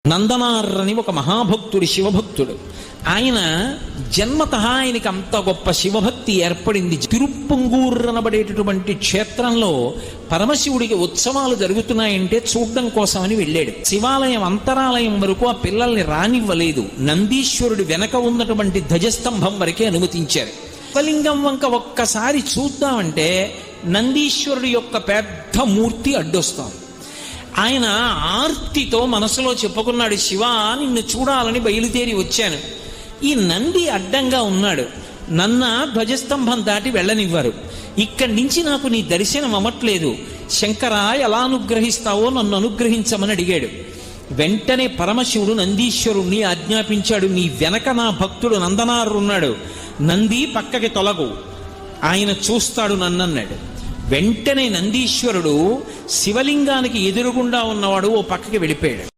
నందనారని ఒక మహాభక్తుడు, శివభక్తుడు. ఆయన జన్మతః ఆయనకి అంత గొప్ప శివభక్తి ఏర్పడింది. తిరుప్పంగూర్ అనబడేటటువంటి క్షేత్రంలో పరమశివుడికి ఉత్సవాలు జరుగుతున్నాయంటే చూడడం కోసమని వెళ్ళాడు. శివాలయం అంతరాలయం వరకు ఆ పిల్లల్ని రానివ్వలేదు. నందీశ్వరుడి వెనక ఉన్నటువంటి ధ్వజస్తంభం వరకే అనుమతించారు. శివలింగం వంక ఒక్కసారి చూద్దామంటే నందీశ్వరుడి యొక్క పెద్ద మూర్తి అడ్డొస్తాం. ఆయన ఆర్తితో మనసులో చెప్పుకున్నాడు, శివ నిన్ను చూడాలని బయలుదేరి వచ్చాను. ఈ నంది అడ్డంగా ఉన్నాడు, నన్న ధ్వజస్తంభం దాటి వెళ్ళనివ్వరు. ఇక్కడి నుంచి నాకు నీ దర్శనం అవ్వట్లేదు. శంకర ఎలా అనుగ్రహిస్తావో నన్ను అనుగ్రహించమని అడిగాడు. వెంటనే పరమశివుడు నందీశ్వరుణ్ణి ఆజ్ఞాపించాడు, నీ వెనక నా భక్తుడు నందనారు ఉన్నాడు, నంది పక్కకి తొలగు, ఆయన చూస్తాడు నన్నన్నాడు. వెంటనే నందీశ్వరుడు శివలింగానికి ఎదురుగుండా ఉన్నవాడు ఓ పక్కకి వెళ్ళిపోయాడు.